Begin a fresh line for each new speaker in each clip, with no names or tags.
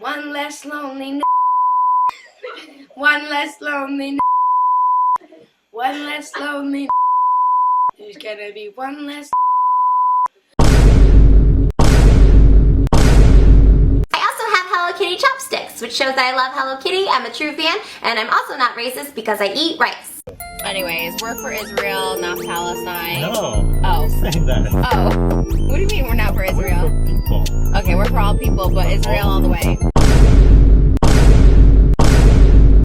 One less lonely one less lonely one less lonely there's gonna be one less.
I also have Hello Kitty chopsticks, which shows that I love Hello Kitty. I'm a true fan, and I'm also not racist because I eat rice.
Anyways, we're for Israel, not Palestine.
No.
Oh.
Say that.
Oh. What do you mean we're not for Israel?
We're for people.
Okay, we're for all people, but Israel all the way.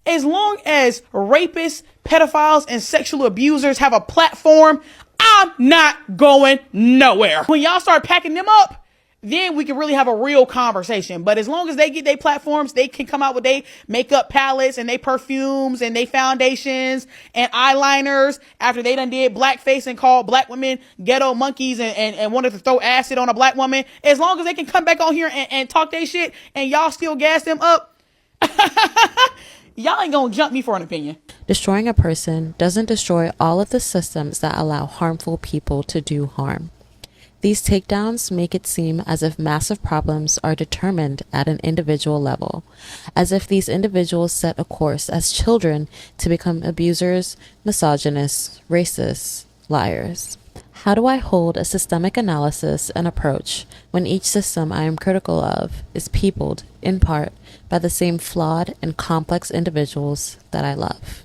As long as rapists, pedophiles, and sexual abusers have a platform, I'm not going nowhere. When y'all start packing them up, then we can really have a real conversation. But as long as they get their platforms, they can come out with their makeup palettes and their perfumes and their foundations and eyeliners after they done did blackface and called black women ghetto monkeys and wanted to throw acid on a black woman. As long as they can come back on here and talk their shit and y'all still gas them up, y'all ain't gonna jump me for an opinion.
Destroying a person doesn't destroy all of the systems that allow harmful people to do harm. These takedowns make it seem as if massive problems are determined at an individual level, as if these individuals set a course as children to become abusers, misogynists, racists, liars. How do I hold a systemic analysis and approach when each system I am critical of is peopled, in part, by the same flawed and complex individuals that I love?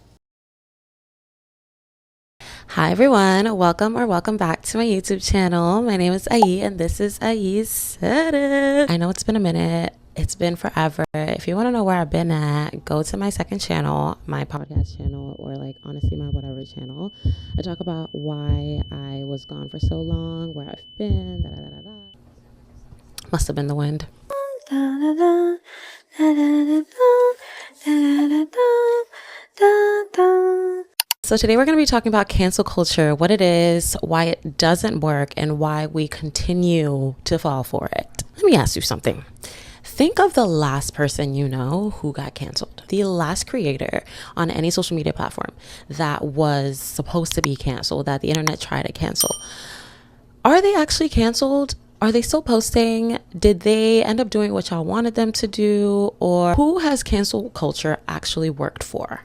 Hi everyone, welcome back to my YouTube channel. My name is Ayi and this is Ayi Said It. I know it's been a minute. It's been forever. If you want to know where I've been at, go to my second channel, my podcast channel, or like honestly my whatever channel. I talk about why I was gone for so long, where I've been, Must have been the wind. So today we're going to be talking about cancel culture, what it is, why it doesn't work, and why we continue to fall for it. Let me ask you something. Think of the last person you know who got canceled. The last creator on any social media platform that was supposed to be canceled, that the internet tried to cancel. Are they actually canceled? Are they still posting? Did they end up doing what y'all wanted them to do? Or who has cancel culture actually worked for?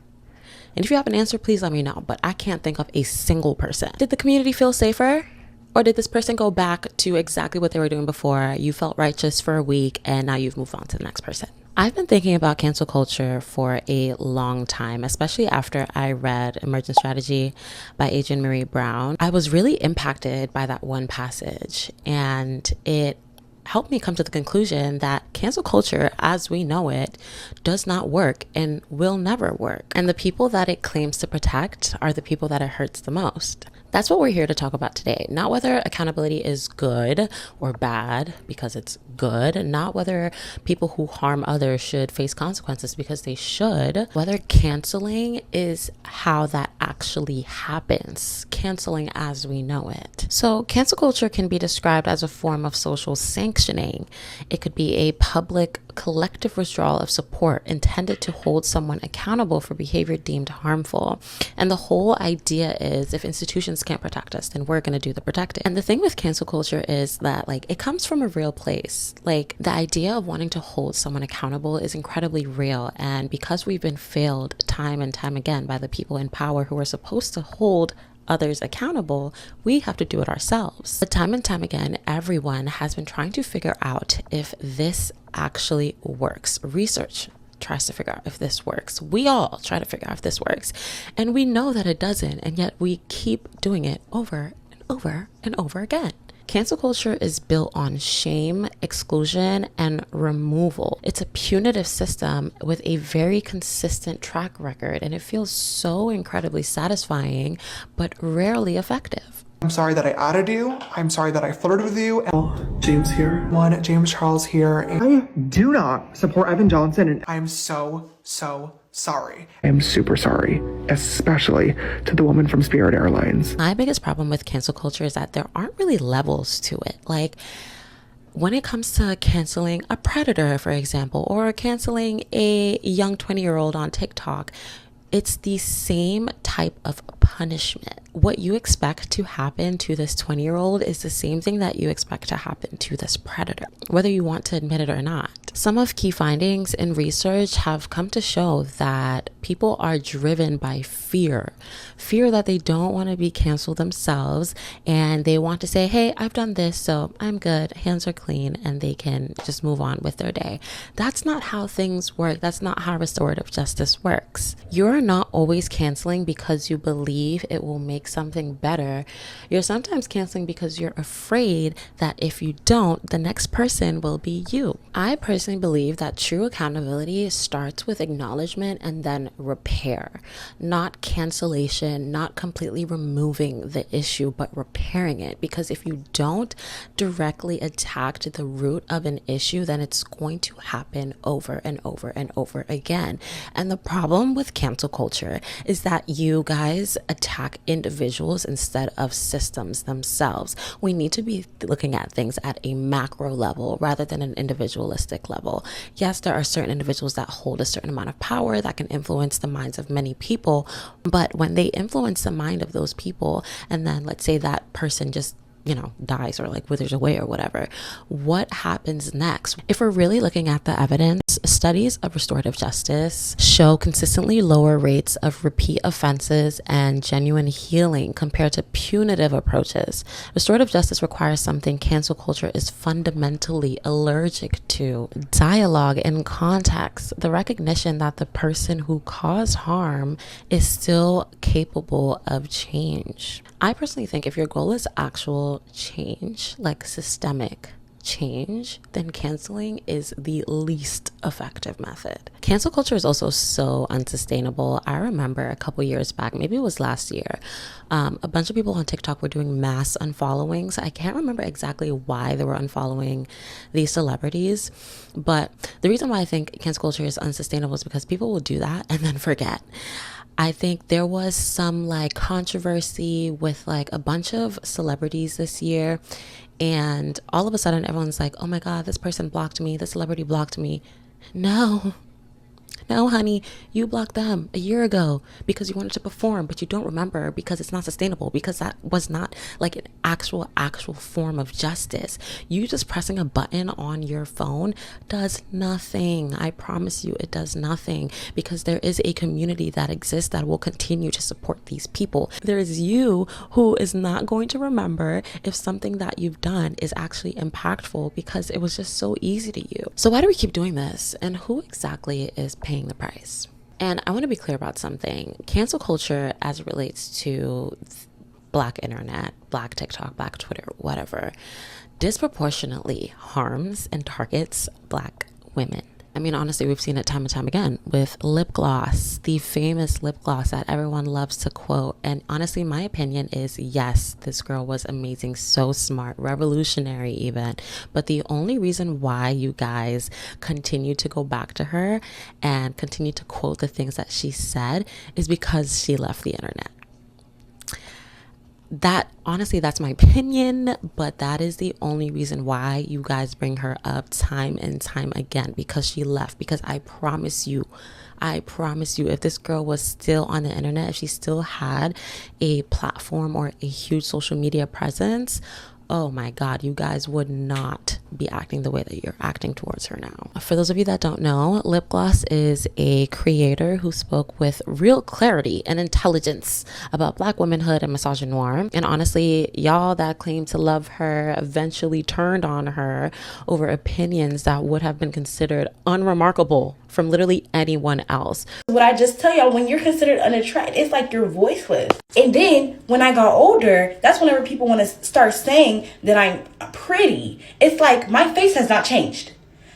And if you have an answer, please let me know. But I can't think of a single person. Did the community feel safer? Or did this person go back to exactly what they were doing before? You felt righteous for a week and now you've moved on to the next person. I've been thinking about cancel culture for a long time, especially after I read Emergent Strategy by Adrienne Maree Brown. I was really impacted by that one passage, and it helped me come to the conclusion that cancel culture as we know it does not work and will never work. And the people that it claims to protect are the people that it hurts the most. That's what we're here to talk about today. Not whether accountability is good or bad because it's good, not whether people who harm others should face consequences because they should, whether canceling is how that actually happens, canceling as we know it. So cancel culture can be described as a form of social sanctioning. It could be a public collective withdrawal of support intended to hold someone accountable for behavior deemed harmful. And the whole idea is if institutions can't protect us, then we're going to do the protecting. And the thing with cancel culture is that it comes from a real place. The idea of wanting to hold someone accountable is incredibly real. And because we've been failed time and time again by the people in power who are supposed to hold others accountable, we have to do it ourselves. But time and time again, everyone has been trying to figure out if this actually works. Research tries to figure out if this works. We all try to figure out if this works. And we know that it doesn't, and yet we keep doing it over and over and over again. Cancel culture is built on shame, exclusion, and removal. It's a punitive system with a very consistent track record, and it feels so incredibly satisfying, but rarely effective.
I'm sorry that I added you. I'm sorry that I flirted with you.
James here.
James Charles here.
I do not support Evan Johnson, and
I'm so sorry.
I am super sorry, especially to the woman from Spirit Airlines.
My biggest problem with cancel culture is that there aren't really levels to it. When it comes to canceling a predator, for example, or canceling a young 20-year-old on TikTok, it's the same type of punishment. What you expect to happen to this 20-year-old is the same thing that you expect to happen to this predator, whether you want to admit it or not. Some of key findings in research have come to show that people are driven by fear that they don't want to be canceled themselves, and they want to say, hey, I've done this, so I'm good, hands are clean, and they can just move on with their day. That's not how things work. That's not how restorative justice works. You're not always canceling because you believe it will make something better. You're sometimes canceling because you're afraid that if you don't, the next person will be you. I personally believe that true accountability starts with acknowledgement and then repair, not cancellation, not completely removing the issue, but repairing it. Because if you don't directly attack to the root of an issue, then it's going to happen over and over and over again. And the problem with cancel culture is that you guys attack individuals instead of systems themselves. We need to be looking at things at a macro level rather than an individualistic level. Yes, there are certain individuals that hold a certain amount of power that can influence the minds of many people, but when they influence the mind of those people, and then let's say that person just dies or like withers away or whatever, what happens next? If we're really looking at the evidence, studies of restorative justice show consistently lower rates of repeat offenses and genuine healing compared to punitive approaches. Restorative justice requires something cancel culture is fundamentally allergic to: dialogue and context, the recognition that the person who caused harm is still capable of change. I personally think if your goal is actual change, like systemic change, then canceling is the least effective method. Cancel culture is also so unsustainable. I remember a couple years back, maybe it was last year, a bunch of people on TikTok were doing mass unfollowings. I can't remember exactly why they were unfollowing these celebrities, but the reason why I think cancel culture is unsustainable is because people will do that and then forget. I think there was some like controversy with like a bunch of celebrities this year, and all of a sudden everyone's like, oh my God, this person blocked me, this celebrity blocked me. No, honey, you blocked them a year ago because you wanted to perform, but you don't remember because it's not sustainable, because that was not like an actual form of justice. You just pressing a button on your phone does nothing. I promise you, it does nothing, because there is a community that exists that will continue to support these people. There is you who is not going to remember if something that you've done is actually impactful because it was just so easy to you. So why do we keep doing this? And who exactly is paying the price? And I want to be clear about something. Cancel culture, as it relates to Black internet, Black TikTok, Black Twitter, whatever, disproportionately harms and targets Black women. I mean, honestly, we've seen it time and time again with lip gloss, the famous lip gloss that everyone loves to quote. And honestly, my opinion is, yes, this girl was amazing, so smart, revolutionary even. But the only reason why you guys continue to go back to her and continue to quote the things that she said is because she left the internet. That, honestly, that's my opinion, but that is the only reason why you guys bring her up time and time again, because she left. Because I promise you, if this girl was still on the internet, if she still had a platform or a huge social media presence, oh my God, you guys would not be acting the way that you're acting towards her now. For those of you that don't know, Lip Gloss is a creator who spoke with real clarity and intelligence about Black womanhood and misogynoir. And honestly, y'all that claim to love her eventually turned on her over opinions that would have been considered unremarkable from literally anyone else.
What I just tell y'all, when you're considered unattractive, it's like you're voiceless. And then when I got older, that's whenever people want to start saying that I'm pretty. It's like my face has not changed.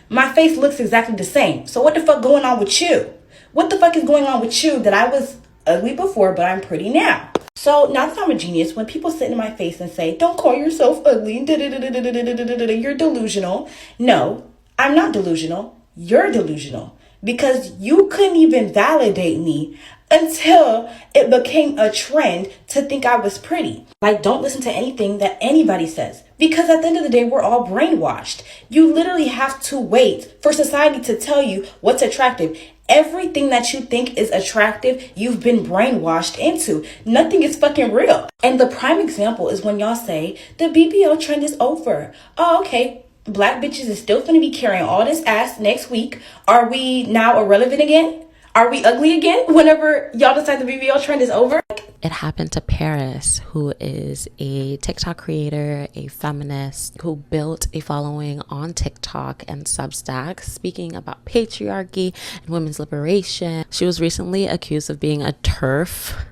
My face looks exactly the same. So what the fuck going on with you? What the fuck is going on with you that I was ugly before, but I'm pretty now? So now that I'm a genius, when people sit in my face and say, don't call yourself ugly, you're delusional. No, I'm not delusional. You're delusional. Because you couldn't even validate me until it became a trend to think I was pretty. Like, don't listen to anything that anybody says, because at the end of the day, we're all brainwashed. You literally have to wait for society to tell you what's attractive. Everything that you think is attractive, you've been brainwashed into. Nothing is fucking real. And the prime example is when y'all say the BBL trend is over. Oh, okay. Black bitches is still gonna be carrying all this ass next week. Are we now irrelevant again? Are we ugly again whenever y'all decide the BBL trend is over?
It happened to Paris, who is a TikTok creator, a feminist, who built a following on TikTok and Substack, speaking about patriarchy and women's liberation. She was recently accused of being a TERF,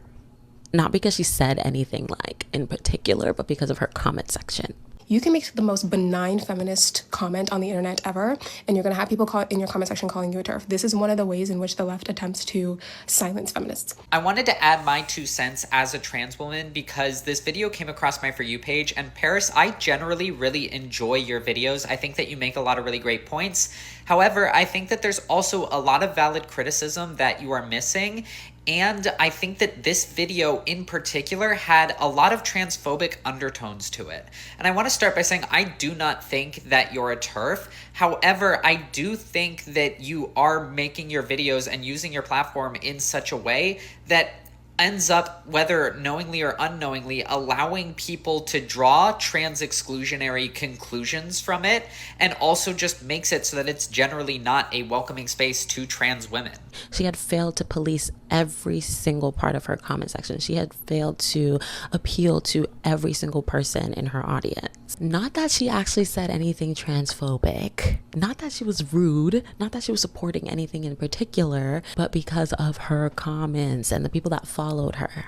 not because she said anything like in particular, but because of her comment section.
You can make the most benign feminist comment on the internet ever, and you're going to have people in your comment section calling you a TERF. This is one of the ways in which the left attempts to silence feminists.
I wanted to add my 2 cents as a trans woman because this video came across my For You page, and Paris, I generally really enjoy your videos. I think that you make a lot of really great points. However, I think that there's also a lot of valid criticism that you are missing. And I think that this video in particular had a lot of transphobic undertones to it. And I want to start by saying I do not think that you're a TERF. However, I do think that you are making your videos and using your platform in such a way that ends up, whether knowingly or unknowingly, allowing people to draw trans exclusionary conclusions from it, and also just makes it so that it's generally not a welcoming space to trans women.
She had failed to police every single part of her comment section. She had failed to appeal to every single person in her audience. Not that she actually said anything transphobic, not that she was rude, not that she was supporting anything in particular, but because of her comments and the people that followed her.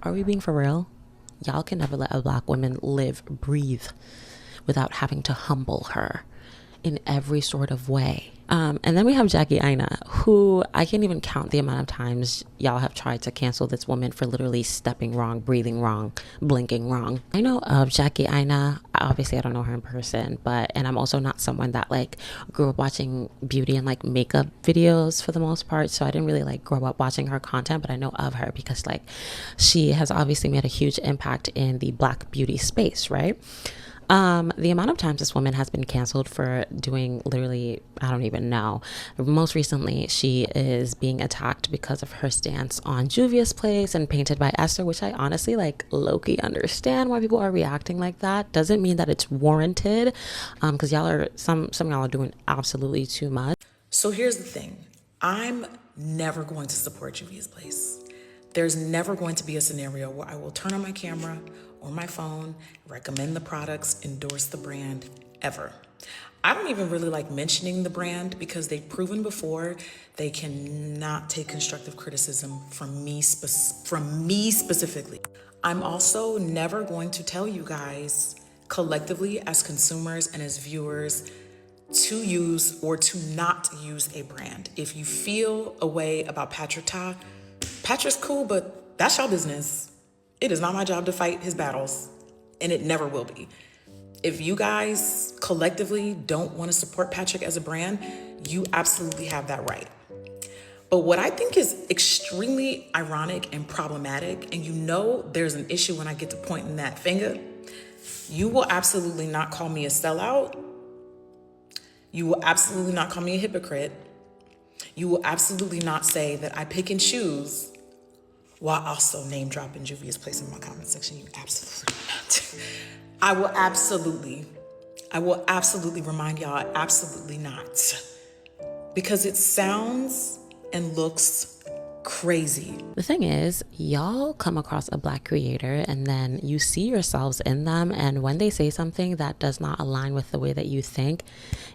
Are we being for real? Y'all can never let a Black woman live, breathe, without having to humble her in every sort of way. And then we have Jackie Aina, who I can't even count the amount of times y'all have tried to cancel this woman for literally stepping wrong, breathing wrong, blinking wrong. I know of Jackie Aina. Obviously, I don't know her in person, and I'm also not someone that like grew up watching beauty and like makeup videos for the most part. So I didn't really like grow up watching her content, but I know of her because like she has obviously made a huge impact in the Black beauty space, right? The amount of times this woman has been canceled for doing literally, I don't even know. Most recently, she is being attacked because of her stance on Juvia's Place and Painted by Esther, which I honestly like low-key understand why people are reacting like that. Doesn't mean that it's warranted, because y'all are, some y'all are doing absolutely too much.
So here's the thing. I'm never going to support Juvia's Place. There's never going to be a scenario where I will turn on my camera or my phone, recommend the products, endorse the brand, ever. I don't even really like mentioning the brand because they've proven before they cannot take constructive criticism from me specifically. I'm also never going to tell you guys collectively as consumers and as viewers to use or to not use a brand. If you feel a way about Patrick's cool, but that's your business. It is not my job to fight his battles, and it never will be. If you guys collectively don't want to support Patrick as a brand, you absolutely have that right. But what I think is extremely ironic and problematic, and you know there's an issue when I get to pointing that finger, you will absolutely not call me a sellout. You will absolutely not call me a hypocrite. You will absolutely not say that I pick and choose while also name dropping Juvia's Place in my comment section. You absolutely not. I will absolutely remind y'all, absolutely not. Because it sounds and looks crazy.
The thing is, y'all come across a Black creator and then you see yourselves in them, and when they say something that does not align with the way that you think,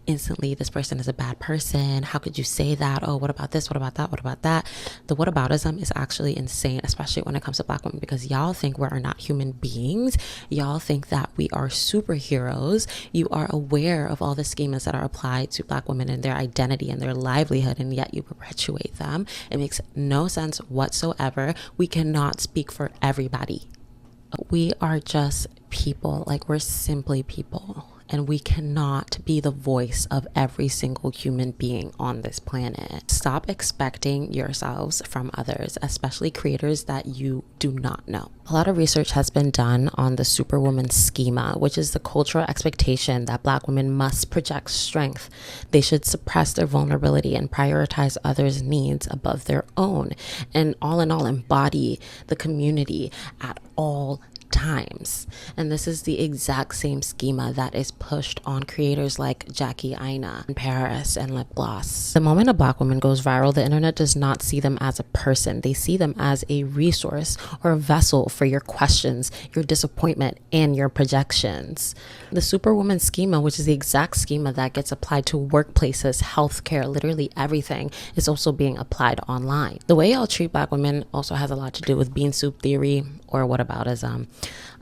instantly this person is a bad person. How could you say that? Oh, what about this? What about that? What about that? The whataboutism is actually insane, especially when it comes to Black women, because y'all think we are not human beings. Y'all think that we are superheroes. You are aware of all the schemas that are applied to Black women and their identity and their livelihood, and yet you perpetuate them. It makes no sense whatsoever. We cannot speak for everybody. We are just people. Like, we're simply people, and we cannot be the voice of every single human being on this planet. Stop expecting yourselves from others, especially creators that you do not know. A lot of research has been done on the superwoman schema, which is the cultural expectation that Black women must project strength. They should suppress their vulnerability and prioritize others' needs above their own, and all in all embody the community at all times. And this is the exact same schema that is pushed on creators like Jackie Aina and Paris and Lip Gloss. The moment a Black woman goes viral, the internet does not see them as a person. They see them as a resource or a vessel for your questions, your disappointment, and your projections. The Superwoman schema, which is the exact schema that gets applied to workplaces, healthcare, literally everything, is also being applied online. The way y'all treat Black women also has a lot to do with bean soup theory or whataboutism.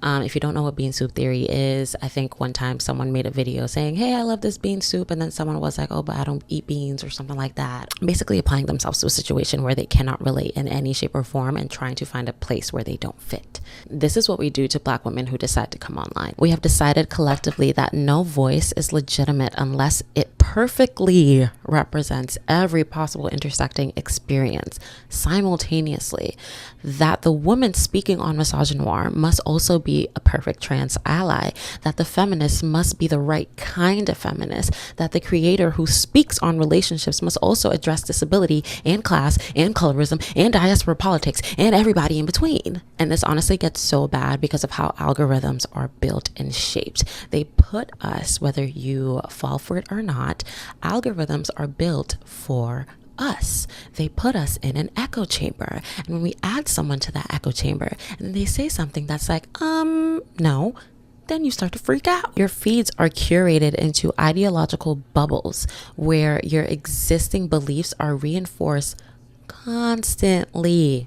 If you don't know what bean soup theory is, I think one time someone made a video saying, hey, I love this bean soup, and then someone was like, oh, but I don't eat beans or something like that. Basically applying themselves to a situation where they cannot relate in any shape or form and trying to find a place where they don't fit. This is what we do to Black women who decide to come online. We have decided collectively that no voice is legitimate unless it perfectly represents every possible intersecting experience simultaneously, that the woman speaking on misogynoir must also be a perfect trans ally, that the feminist must be the right kind of feminist, that the creator who speaks on relationships must also address disability and class and colorism and diaspora politics and everybody in between. And this honestly gets so bad because of how algorithms are built and shaped. They put us, whether you fall for it or not, algorithms are built for us. They put us in an echo chamber. And when we add someone to that echo chamber and they say something that's like, no, then you start to freak out. Your feeds are curated into ideological bubbles where your existing beliefs are reinforced constantly,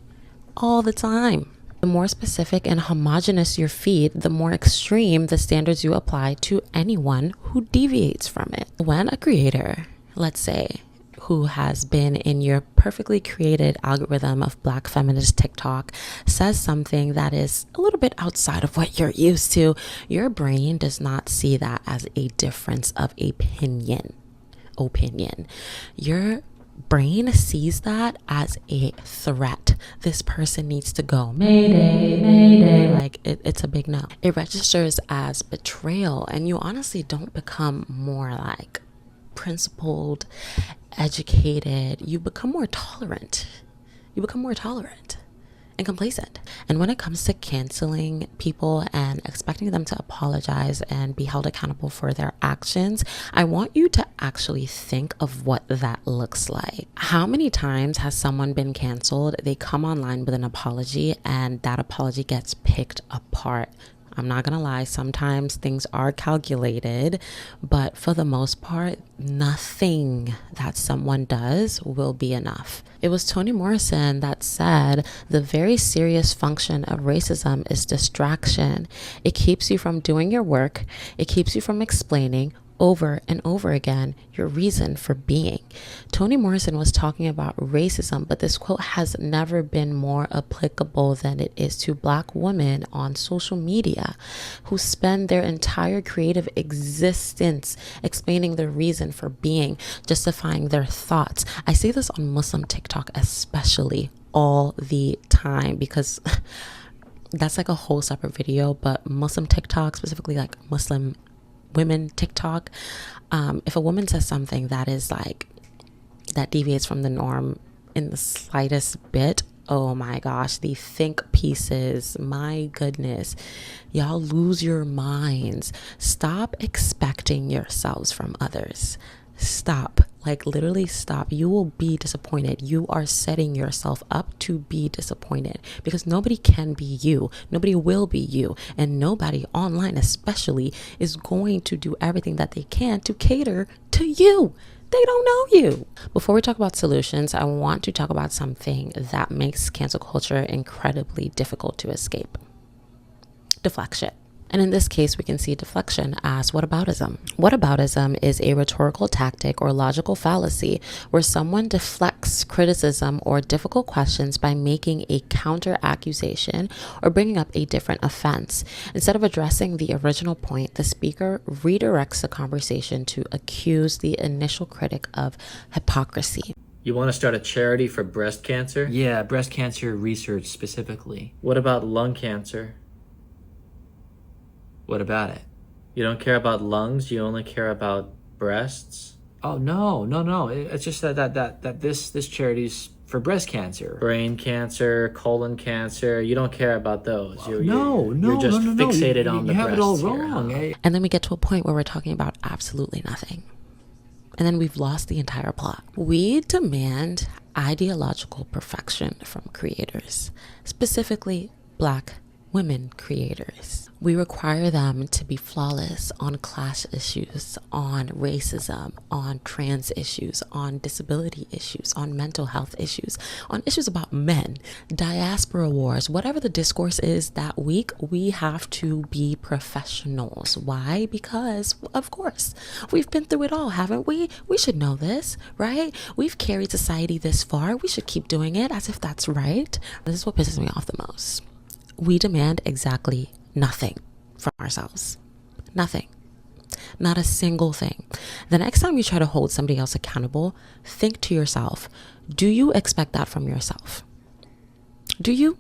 all the time. The more specific and homogenous your feed, the more extreme the standards you apply to anyone who deviates from it. When a creator, let's say, who has been in your perfectly created algorithm of Black feminist TikTok says something that is a little bit outside of what you're used to, your brain does not see that as a difference of opinion. Your brain sees that as a threat. This person needs to go. Mayday, mayday. Like it's a big no. It registers as betrayal, and you honestly don't become more like principled, educated. You become more tolerant. And complacent. And when it comes to canceling people and expecting them to apologize and be held accountable for their actions, I want you to actually think of what that looks like. How many times has someone been canceled? They come online with an apology and that apology gets picked apart. I'm not gonna lie, sometimes things are calculated, but for the most part, nothing that someone does will be enough. It was Toni Morrison that said, the very serious function of racism is distraction. It keeps you from doing your work. It keeps you from explaining over and over again your reason for being. Toni Morrison was talking about racism, but this quote has never been more applicable than it is to Black women on social media who spend their entire creative existence explaining their reason for being, justifying their thoughts. I see this on Muslim TikTok especially all the time because that's like a whole separate video, but Muslim TikTok, specifically like Muslim women TikTok, if a woman says something that is like that deviates from the norm in the slightest bit, oh my gosh, the think pieces, my goodness, y'all lose your minds. Stop expecting yourselves from others. Stop, like literally stop. You will be disappointed. You are setting yourself up to be disappointed because nobody can be you. Nobody will be you. And nobody online especially is going to do everything that they can to cater to you. They don't know you. Before we talk about solutions, I want to talk about something that makes cancel culture incredibly difficult to escape. Deflection. And in this case, we can see deflection as whataboutism. Whataboutism is a rhetorical tactic or logical fallacy where someone deflects criticism or difficult questions by making a counter accusation or bringing up a different offense. Instead of addressing the original point, the speaker redirects the conversation to accuse the initial critic of hypocrisy.
You want to start a charity for breast cancer?
Yeah, breast cancer research specifically.
What about lung cancer?
What about it?
You don't care about lungs, you only care about breasts?
Oh, no. It's just that this charity's
for breast cancer.
Brain cancer, colon cancer, you don't care about those. You're just
no.
fixated on the
You have it all
breasts here,
wrong.
huh?
And then we get to a point where we're talking about absolutely nothing. And then we've lost the entire plot. We demand ideological perfection from creators, specifically Black women creators. We require them to be flawless on class issues, on racism, on trans issues, on disability issues, on mental health issues, on issues about men, diaspora wars, whatever the discourse is that week, we have to be professionals. Why? Because, of course, we've been through it all, haven't we? We should know this, right? We've carried society this far. We should keep doing it as if that's right. This is what pisses me off the most. We demand exactly nothing from ourselves. Nothing. Not a single thing. The next time you try to hold somebody else accountable, think to yourself, do you expect that from yourself? Do you?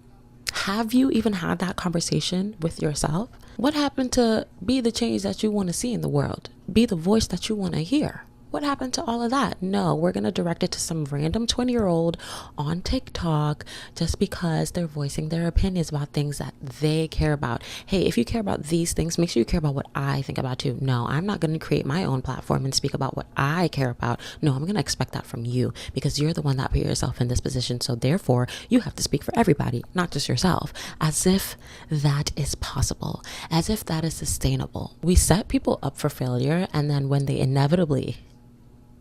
Have you even had that conversation with yourself? What happened to be the change that you want to see in the world? Be the voice that you want to hear? What happened to all of that? No, we're going to direct it to some random 20-year-old on TikTok just because they're voicing their opinions about things that they care about. Hey, if you care about these things, make sure you care about what I think about too. No, I'm not going to create my own platform and speak about what I care about. No, I'm going to expect that from you because you're the one that put yourself in this position. So therefore, you have to speak for everybody, not just yourself, as if that is possible, as if that is sustainable. We set people up for failure, and then when they inevitably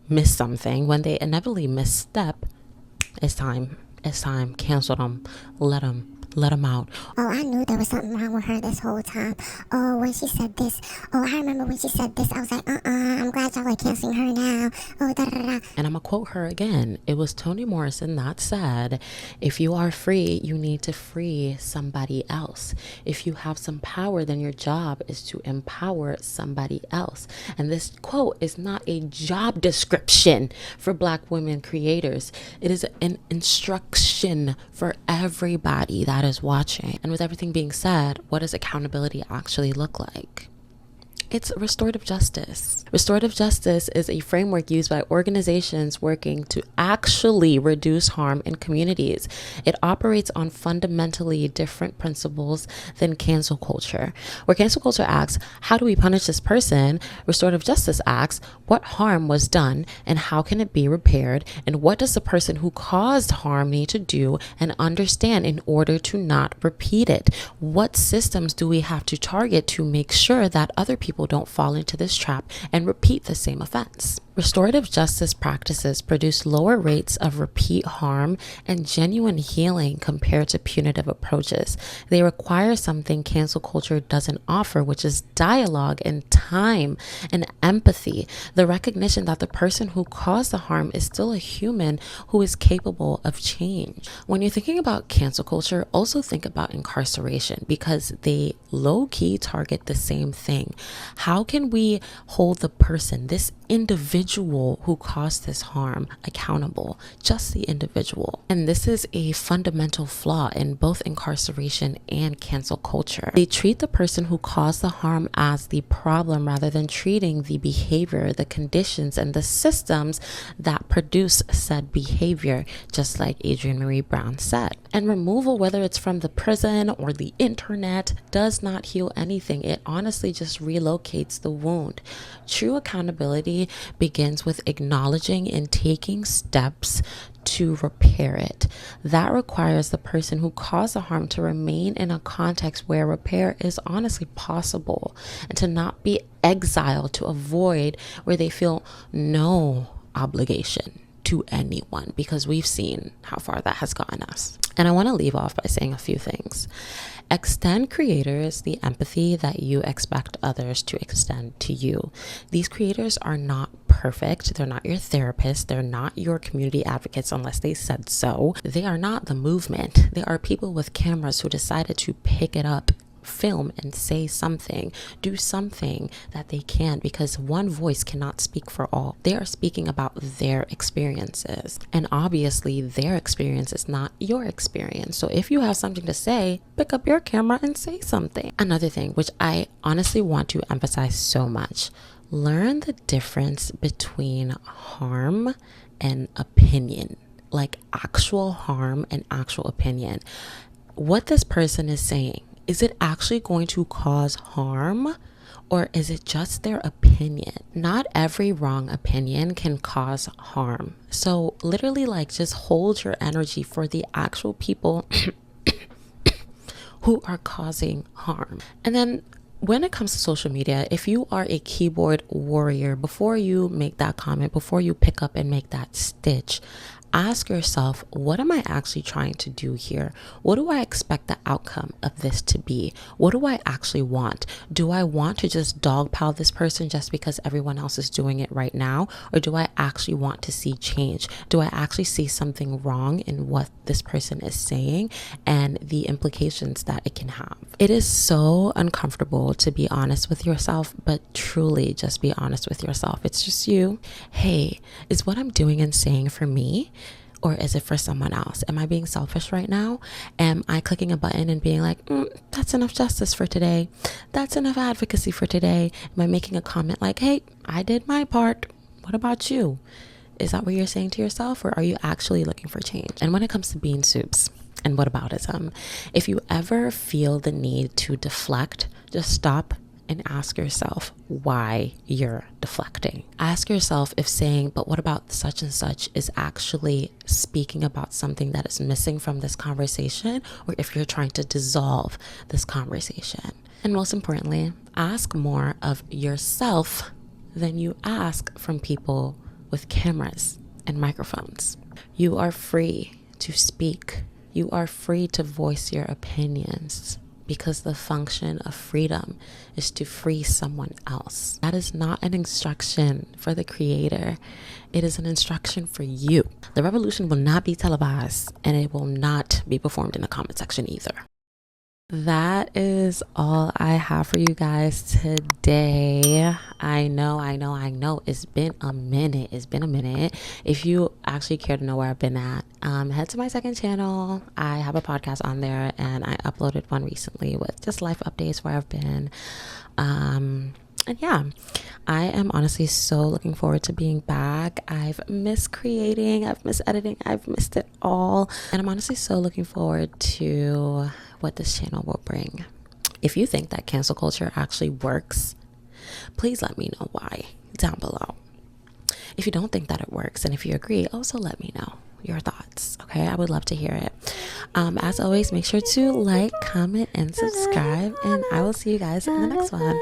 miss something, when they inevitably misstep, it's time, cancel them, let them out.
Oh, I knew there was something wrong with her this whole time. Oh, when she said this, oh, I remember when she said this, I was like, I'm glad y'all are canceling her now. Oh, da da da.
And I'm gonna quote her again. It was Toni Morrison that said, if you are free, you need to free somebody else. If you have some power, then your job is to empower somebody else. And this quote is not a job description for Black women creators. It is an instruction for everybody that is watching. And with everything being said, what does accountability actually look like? It's restorative justice. Restorative justice is a framework used by organizations working to actually reduce harm in communities. It operates on fundamentally different principles than cancel culture. Where cancel culture asks, how do we punish this person? Restorative justice asks, what harm was done and how can it be repaired? And what does the person who caused harm need to do and understand in order to not repeat it? What systems do we have to target to make sure that other people don't fall into this trap and repeat the same offense? Restorative justice practices produce lower rates of repeat harm and genuine healing compared to punitive approaches. They require something cancel culture doesn't offer, which is dialogue and time and empathy, the recognition that the person who caused the harm is still a human who is capable of change. When you're thinking about cancel culture, also think about incarceration because they low-key target the same thing. How can we hold the person, this individual who caused this harm, accountable? Just the individual. And this is a fundamental flaw in both incarceration and cancel culture. They treat the person who caused the harm as the problem rather than treating the behavior, the conditions, and the systems that produce said behavior, just like Adrienne Marie Brown said. And removal, whether it's from the prison or the internet, does not heal anything. It honestly just relocates the wound. True accountability begins with acknowledging and taking steps to repair it. That requires the person who caused the harm to remain in a context where repair is honestly possible and to not be exiled to avoid where they feel no obligation to anyone, because we've seen how far that has gotten us. And I want to leave off by saying a few things. Extend creators the empathy that you expect others to extend to you. These creators are not perfect. They're not your therapists. They're not your community advocates unless they said so. They are not the movement. They are people with cameras who decided to pick it up, film, and say something, do something that they can, because one voice cannot speak for all. They are speaking about their experiences, and obviously their experience is not your experience. So if you have something to say, pick up your camera and say something. Another thing, which I honestly want to emphasize so much, learn the difference between harm and opinion. like actual harm and actual opinion. What this person is saying, is it actually going to cause harm? Or is it just their opinion? Not every wrong opinion can cause harm. So literally, like, just hold your energy for the actual people who are causing harm. And then when it comes to social media, if you are a keyboard warrior, before you make that comment, before you pick up and make that stitch, ask yourself, what am I actually trying to do here? What do I expect the outcome of this to be? What do I actually want? Do I want to just dogpile this person just because everyone else is doing it right now? Or do I actually want to see change? Do I actually see something wrong in what this person is saying and the implications that it can have? It is so uncomfortable to be honest with yourself, but truly just be honest with yourself. It's just you. Hey, is what I'm doing and saying for me? Or is it for someone else? Am I being selfish right now? Am I clicking a button and being like, that's enough justice for today. That's enough advocacy for today. Am I making a comment like, hey, I did my part. What about you? Is that what you're saying to yourself? Or are you actually looking for change? And when it comes to bean soups and whataboutism, if you ever feel the need to deflect, just stop and ask yourself why you're deflecting. Ask yourself if saying, but what about such and such, is actually speaking about something that is missing from this conversation, or if you're trying to dissolve this conversation. And most importantly, ask more of yourself than you ask from people with cameras and microphones. You are free to speak. You are free to voice your opinions, because the function of freedom is to free someone else. That is not an instruction for the creator. It is an instruction for you. The revolution will not be televised, and it will not be performed in the comment section either. That is all I have for you guys today. I know. It's been a minute. If you actually care to know where I've been at, head to my second channel. I have a podcast on there, and I uploaded one recently with just life updates where I've been. And yeah, I am honestly so looking forward to being back. I've missed creating, I've missed editing, I've missed it all. And I'm honestly so looking forward to what this channel will bring. If you think that cancel culture actually works, please let me know why down below. If you don't think that it works, and if you agree, also let me know your thoughts. Okay, I would love to hear it. As always, make sure to like, comment, and subscribe, and I will see you guys in the next one.